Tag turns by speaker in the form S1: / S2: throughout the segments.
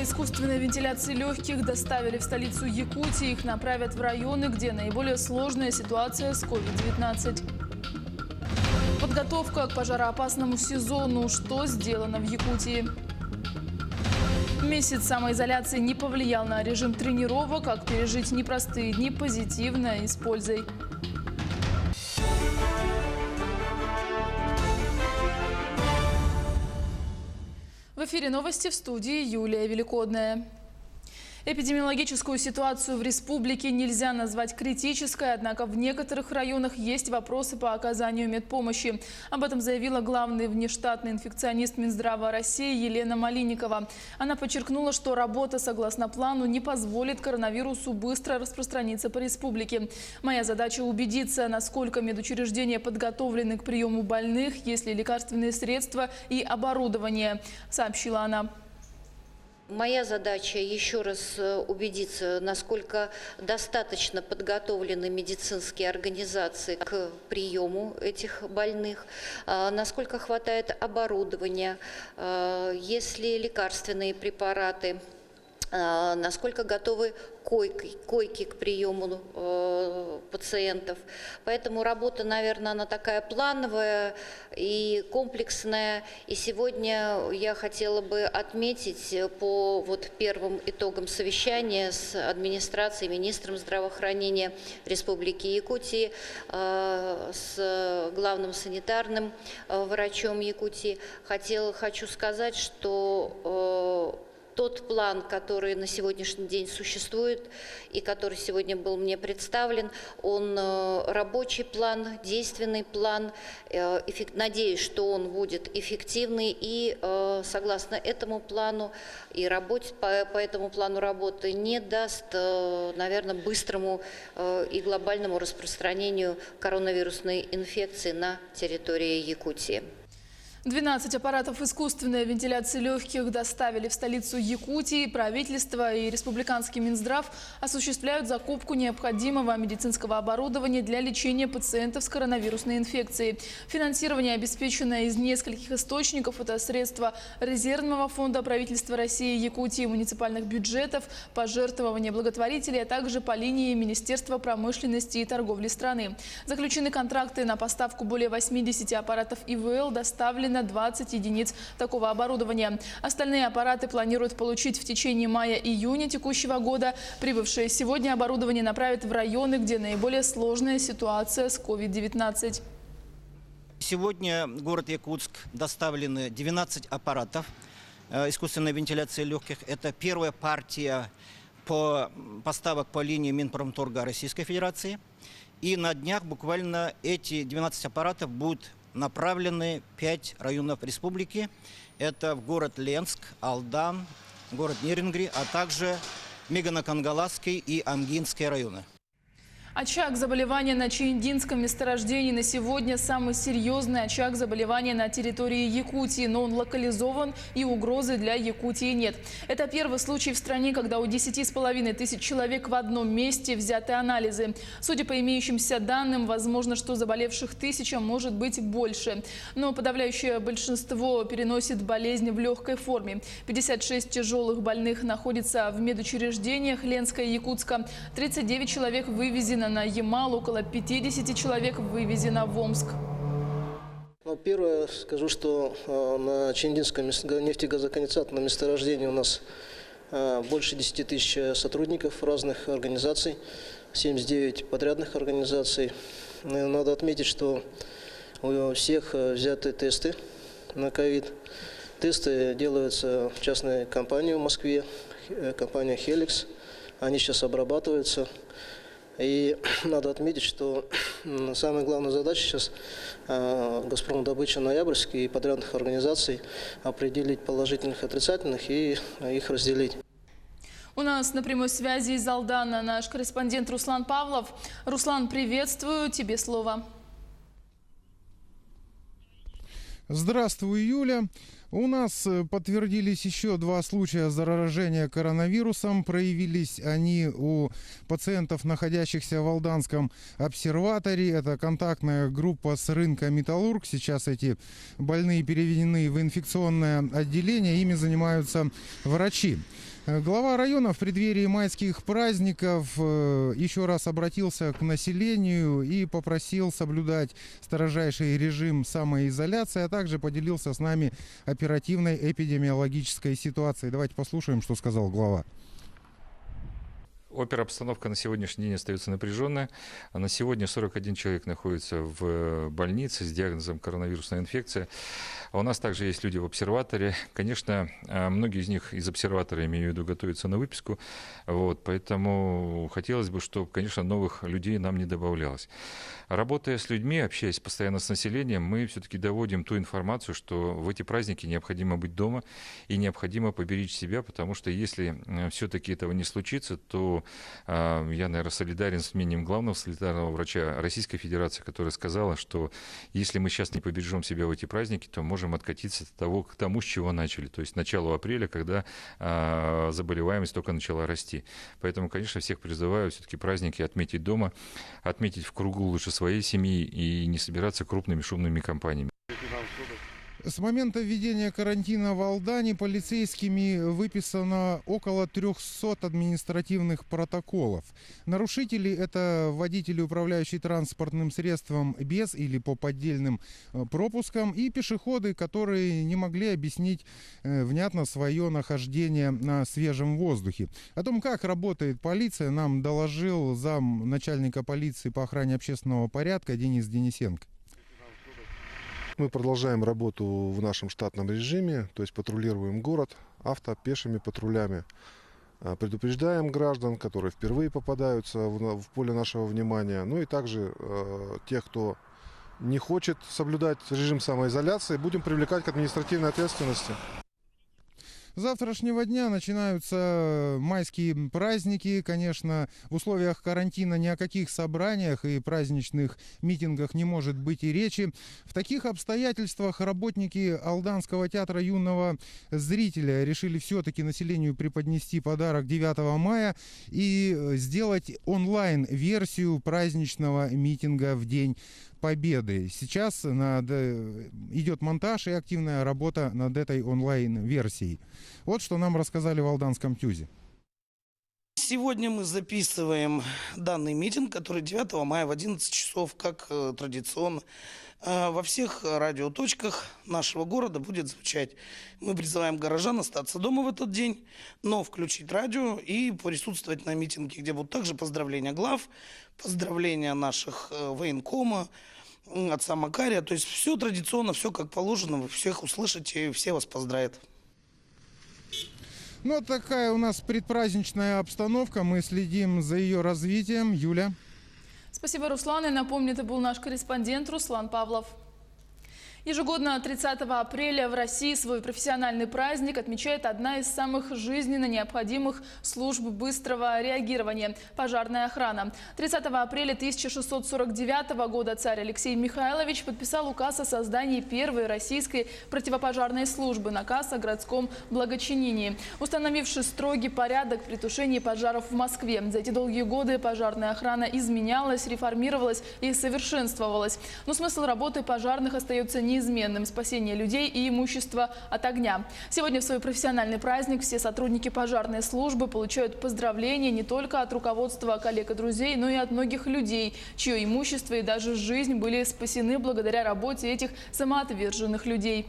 S1: аппараты искусственной вентиляции легких доставили в столицу Якутии. Их направят в районы, где наиболее сложная ситуация с COVID-19. Подготовка к пожароопасному сезону. Что сделано в Якутии? Месяц самоизоляции не повлиял на режим тренировок. Как пережить непростые дни позитивно и с пользой. В эфире новости, в студии Юлия Великодная. Эпидемиологическую ситуацию в республике нельзя назвать критической, однако в некоторых районах есть вопросы по оказанию медпомощи. Об этом заявила главный внештатный инфекционист Минздрава России Елена Малинникова. Она подчеркнула, что работа согласно плану не позволит коронавирусу быстро распространиться по республике. Моя задача убедиться, насколько медучреждения подготовлены к приему больных, есть ли лекарственные средства и оборудование, сообщила она.
S2: Моя задача еще раз убедиться, насколько достаточно подготовлены медицинские организации к приему этих больных, насколько хватает оборудования, есть ли лекарственные препараты, насколько готовы койки к приему пациентов. Поэтому работа, наверное, она такая плановая и комплексная. И сегодня я хотела бы отметить по первым итогам совещания с администрацией, министром здравоохранения Республики Якутии, с главным санитарным врачом Якутии, хочу сказать, что тот план, который на сегодняшний день существует и который сегодня был мне представлен, он рабочий план, действенный план. Надеюсь, что он будет эффективный и согласно этому плану и работе по этому плану работы не даст, наверное, быстрому и глобальному распространению коронавирусной инфекции на территории Якутии.
S1: 12 аппаратов искусственной вентиляции легких доставили в столицу Якутии. Правительство и республиканский Минздрав осуществляют закупку необходимого медицинского оборудования для лечения пациентов с коронавирусной инфекцией. Финансирование обеспечено из нескольких источников. Это средства резервного фонда правительства России, Якутии, муниципальных бюджетов, пожертвования благотворителей, а также по линии Министерства промышленности и торговли страны. Заключены контракты на поставку более 80 аппаратов ИВЛ, доставлены на 20 единиц такого оборудования. Остальные аппараты планируют получить в течение мая-июня текущего года. Прибывшее сегодня оборудование направят в районы, где наиболее сложная ситуация с COVID-19.
S3: Сегодня в город Якутск доставлены 12 аппаратов искусственной вентиляции легких. Это первая партия поставок по линии Минпромторга Российской Федерации. И на днях буквально эти 12 аппаратов будут направлены в 5 районов республики. Это в город Ленск, Алдан, город Нерюнгри, а также Мегано-Кангаласский и Амгинский районы.
S1: Очаг заболевания на Чаиндинском месторождении на сегодня самый серьезный очаг заболевания на территории Якутии, но он локализован и угрозы для Якутии нет. Это первый случай в стране, когда у 10,5 тысяч человек в одном месте взяты анализы. Судя по имеющимся данным, возможно, что заболевших 1000, может быть больше. Но подавляющее большинство переносит болезнь в легкой форме. 56 тяжелых больных находятся в медучреждениях Ленска и Якутска. 39 человек вывезены на Ямал, около 50 человек вывезено в Омск.
S4: Первое, скажу, что на Чаиндинском нефтегазоконденсатном месторождении у нас больше 10 тысяч сотрудников разных организаций, 79 подрядных организаций. Надо отметить, что у всех взяты тесты на ковид. Тесты делаются в частной компании в Москве, компания «Хеликс». Они сейчас обрабатываются. И надо отметить, что самая главная задача сейчас Газпромдобыча Ноябрьской и подрядных организаций определить положительных и отрицательных и их разделить.
S1: У нас на прямой связи из Алдана наш корреспондент Руслан Павлов. Руслан, приветствую, тебе слово.
S5: Здравствуй, Юля. У нас подтвердились еще 2 случая заражения коронавирусом. Проявились они у пациентов, находящихся в Алданском обсерватории. Это контактная группа с рынка «Металлург». Сейчас эти больные переведены в инфекционное отделение. Ими занимаются врачи. Глава района в преддверии майских праздников еще раз обратился к населению и попросил соблюдать строжайший режим самоизоляции, а также поделился с нами оперативной эпидемиологической ситуацией. Давайте послушаем, что сказал глава.
S6: Оперобстановка на сегодняшний день остается напряженная. На сегодня 41 человек находится в больнице с диагнозом коронавирусная инфекция. А у нас также есть люди в обсерваторе. Конечно, многие из них из обсерватора, имею в виду, готовятся на выписку. Поэтому хотелось бы, чтобы, конечно, новых людей нам не добавлялось. Работая с людьми, общаясь постоянно с населением, мы все-таки доводим ту информацию, что в эти праздники необходимо быть дома и необходимо поберечь себя, потому что если все-таки этого не случится, то я, наверное, солидарен с мнением главного санитарного врача Российской Федерации, которая сказала, что если мы сейчас не побережем себя в эти праздники, то можем откатиться к тому, с чего начали, то есть началу апреля, когда заболеваемость только начала расти. Поэтому, конечно, всех призываю все-таки праздники отметить дома, отметить в кругу лучше своей семьи и не собираться крупными шумными компаниями.
S5: С момента введения карантина в Алдане полицейскими выписано около 300 административных протоколов. Нарушители – это водители, управляющие транспортным средством без или по поддельным пропускам, и пешеходы, которые не могли объяснить внятно свое нахождение на свежем воздухе. О том, как работает полиция, нам доложил замначальника полиции по охране общественного порядка Денис Денисенко.
S7: Мы продолжаем работу в нашем штатном режиме, то есть патрулируем город пешими патрулями. Предупреждаем граждан, которые впервые попадаются в поле нашего внимания. Ну и также тех, кто не хочет соблюдать режим самоизоляции, будем привлекать к административной ответственности.
S5: С завтрашнего дня начинаются майские праздники. Конечно, в условиях карантина ни о каких собраниях и праздничных митингах не может быть и речи. В таких обстоятельствах работники Алданского театра юного зрителя решили все-таки населению преподнести подарок 9 мая и сделать онлайн-версию праздничного митинга в День Победы. Сейчас идет монтаж и активная работа над этой онлайн-версией. Вот что нам рассказали в Алданском ТЮЗе.
S8: Сегодня мы записываем данный митинг, который 9 мая в 11 часов, как традиционно, во всех радиоточках нашего города будет звучать. Мы призываем горожан остаться дома в этот день, но включить радио и присутствовать на митинге, где будут также поздравления глав, поздравления наших военкома, отца Макария. То есть все традиционно, все как положено, вы всех услышите, все вас поздравят.
S5: Ну, такая у нас предпраздничная обстановка. Мы следим за ее развитием. Юля.
S1: Спасибо, Руслан. И напомню, это был наш корреспондент Руслан Павлов. Ежегодно 30 апреля в России свой профессиональный праздник отмечает одна из самых жизненно необходимых служб быстрого реагирования – пожарная охрана. 30 апреля 1649 года царь Алексей Михайлович подписал указ о создании первой российской противопожарной службы – наказ о городском благочинении, установивший строгий порядок при тушении пожаров в Москве. За эти долгие годы пожарная охрана изменялась, реформировалась и совершенствовалась. Но смысл работы пожарных остается неизменным – спасение людей и имущества от огня. Сегодня в свой профессиональный праздник все сотрудники пожарной службы получают поздравления не только от руководства, коллег и друзей, но и от многих людей, чье имущество и даже жизнь были спасены благодаря работе этих самоотверженных людей.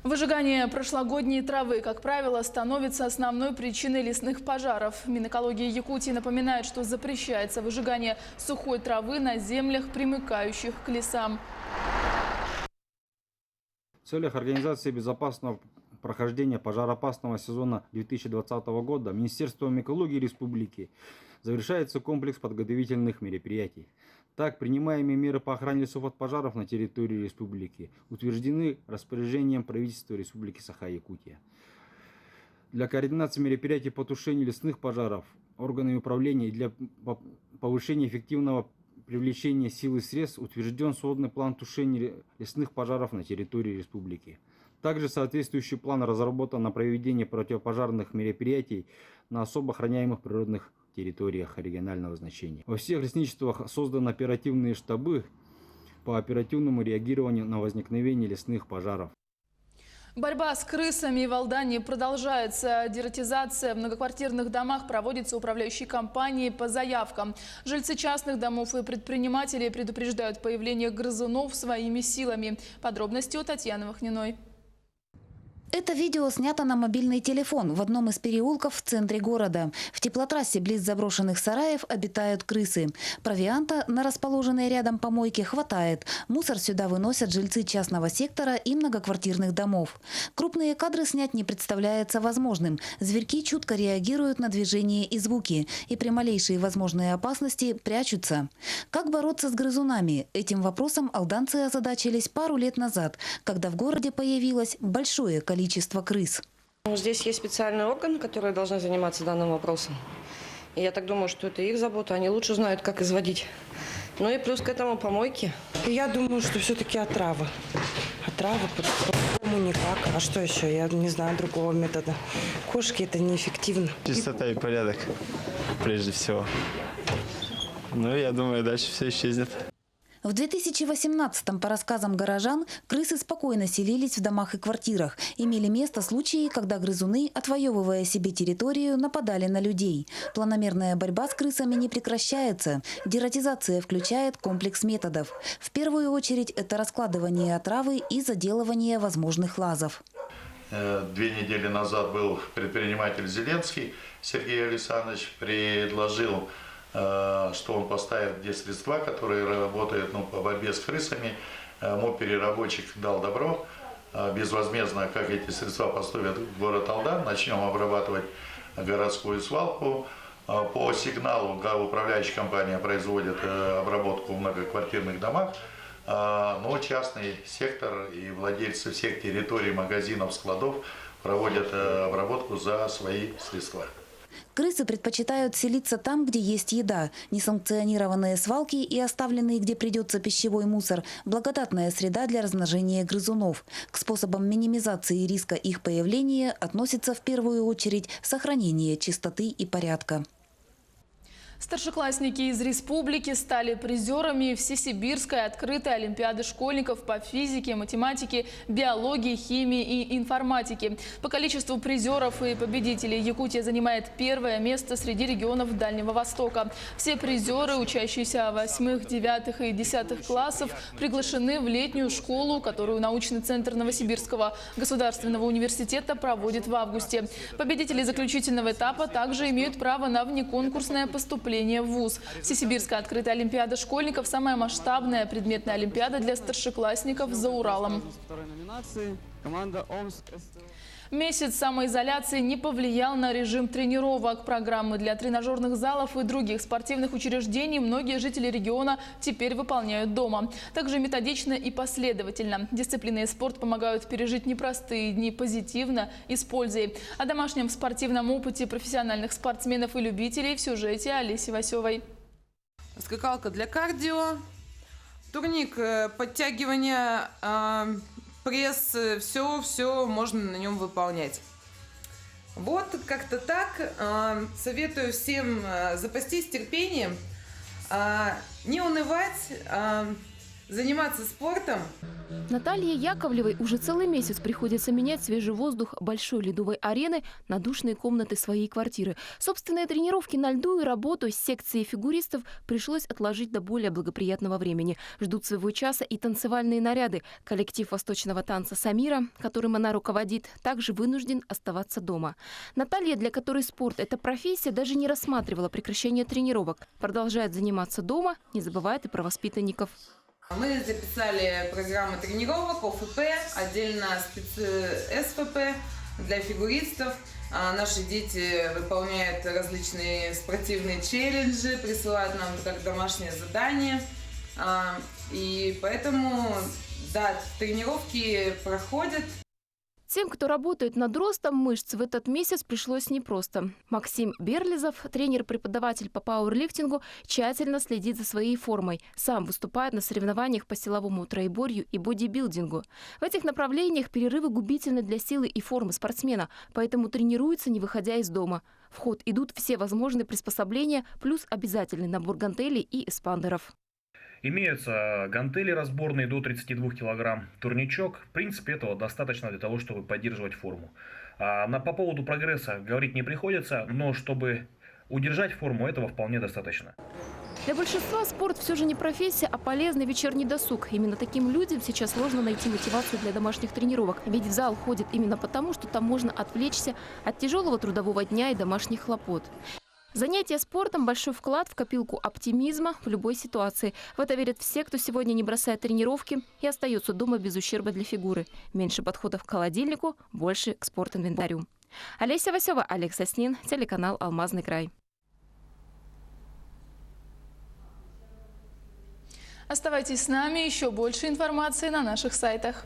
S1: Выжигание прошлогодней травы, как правило, становится основной причиной лесных пожаров. Минэкология Якутии напоминает, что запрещается выжигание сухой травы на землях, примыкающих к лесам.
S9: В целях организации безопасного прохождения пожароопасного сезона 2020 года Министерством экологии Республики завершается комплекс подготовительных мероприятий. Так, принимаемые меры по охране лесов от пожаров на территории республики утверждены распоряжением правительства Республики Саха-Якутия. Для координации мероприятий по тушению лесных пожаров органами управления и для повышения эффективного привлечения сил и средств утвержден сводный план тушения лесных пожаров на территории республики. Также соответствующий план разработан на проведение противопожарных мероприятий на особо охраняемых природных территориях регионального значения. Во всех лесничествах созданы оперативные штабы по оперативному реагированию на возникновение лесных пожаров.
S1: Борьба с крысами в Алдане продолжается. Дератизация в многоквартирных домах проводится управляющей компанией по заявкам. Жильцы частных домов и предприниматели предупреждают появление грызунов своими силами. Подробности у Татьяны Вахниной.
S10: Это видео снято на мобильный телефон в одном из переулков в центре города. В теплотрассе близ заброшенных сараев обитают крысы. Провианта на расположенной рядом помойке хватает. Мусор сюда выносят жильцы частного сектора и многоквартирных домов. Крупные кадры снять не представляется возможным. Зверьки чутко реагируют на движения и звуки. И при малейшей возможной опасности прячутся. Как бороться с грызунами? Этим вопросом алданцы озадачились пару лет назад, когда в городе появилось большое количество крыс.
S11: Здесь есть специальный орган, который должны заниматься данным вопросом. И я так думаю, что это их забота. Они лучше знают, как изводить. Ну и плюс к этому помойки.
S12: Я думаю, что все-таки отрава. Отрава по-другому никак. А что еще? Я не знаю другого метода. Кошки это неэффективно.
S13: Чистота и порядок, прежде всего. Ну, я думаю, дальше все исчезнет.
S10: В 2018-м, по рассказам горожан, крысы спокойно селились в домах и квартирах. Имели место случаи, когда грызуны, отвоевывая себе территорию, нападали на людей. Планомерная борьба с крысами не прекращается. Дератизация включает комплекс методов. В первую очередь это раскладывание отравы и заделывание возможных лазов.
S14: 2 недели назад был предприниматель Зеленский Сергей Александрович, предложил, что он поставит где средства, которые работают по борьбе с крысами. МОП-переработчик дал добро безвозмездно, как эти средства поступят в город Алдан. Начнем обрабатывать городскую свалку. По сигналу управляющая компания производит обработку в многоквартирных домах. Но частный сектор и владельцы всех территорий, магазинов, складов проводят обработку за свои средства.
S10: Крысы предпочитают селиться там, где есть еда. Несанкционированные свалки и оставленный, где придется пищевой мусор – благодатная среда для размножения грызунов. К способам минимизации риска их появления относится в первую очередь сохранение чистоты и порядка.
S1: Старшеклассники из республики стали призерами Всесибирской открытой олимпиады школьников по физике, математике, биологии, химии и информатике. По количеству призеров и победителей Якутия занимает первое место среди регионов Дальнего Востока. Все призеры, учащиеся 8, 9 и 10 классов, приглашены в летнюю школу, которую научный центр Новосибирского государственного университета проводит в августе. Победители заключительного этапа также имеют право на внеконкурсное поступление в ВУЗ. Всесибирская открытая олимпиада школьников – самая масштабная предметная олимпиада для старшеклассников за Уралом. Месяц самоизоляции не повлиял на режим тренировок. Программы для тренажерных залов и других спортивных учреждений многие жители региона теперь выполняют дома. Также методично и последовательно. Дисциплина и спорт помогают пережить непростые дни позитивно и с пользой. О домашнем спортивном опыте профессиональных спортсменов и любителей в сюжете Олеси Васевой.
S15: Скакалка для кардио, турник подтягивания, пресс, все можно на нем выполнять. Вот как-то так. Советую всем запастись терпением, не унывать, заниматься спортом.
S16: Наталье Яковлевой уже целый месяц приходится менять свежий воздух большой ледовой арены на душные комнаты своей квартиры. Собственные тренировки на льду и работу с секцией фигуристов пришлось отложить до более благоприятного времени. Ждут своего часа и танцевальные наряды. Коллектив восточного танца «Самира», которым она руководит, также вынужден оставаться дома. Наталья, для которой спорт – это профессия, даже не рассматривала прекращение тренировок. Продолжает заниматься дома, не забывает и про воспитанников.
S15: Мы записали программы тренировок, ОФП, отдельно СФП для фигуристов. Наши дети выполняют различные спортивные челленджи, присылают нам как домашнее задание. И поэтому, да, тренировки проходят.
S16: Тем, кто работает над ростом мышц, в этот месяц пришлось непросто. Максим Берлизов, тренер-преподаватель по пауэрлифтингу, тщательно следит за своей формой. Сам выступает на соревнованиях по силовому троеборью и бодибилдингу. В этих направлениях перерывы губительны для силы и формы спортсмена, поэтому тренируется, не выходя из дома. В ход идут все возможные приспособления, плюс обязательный набор гантелей и эспандеров.
S17: Имеются гантели разборные до 32 килограмм, турничок. В принципе, этого достаточно для того, чтобы поддерживать форму. По поводу прогресса говорить не приходится, но чтобы удержать форму, этого вполне достаточно.
S16: Для большинства спорт все же не профессия, а полезный вечерний досуг. Именно таким людям сейчас сложно найти мотивацию для домашних тренировок. Ведь в зал ходят именно потому, что там можно отвлечься от тяжелого трудового дня и домашних хлопот. Занятие спортом – большой вклад в копилку оптимизма в любой ситуации. В это верят все, кто сегодня не бросает тренировки и остается дома без ущерба для фигуры. Меньше подходов к холодильнику, больше к спортинвентарю. Олеся Васева, Олег Соснин, телеканал «Алмазный край».
S1: Оставайтесь с нами, еще больше информации на наших сайтах.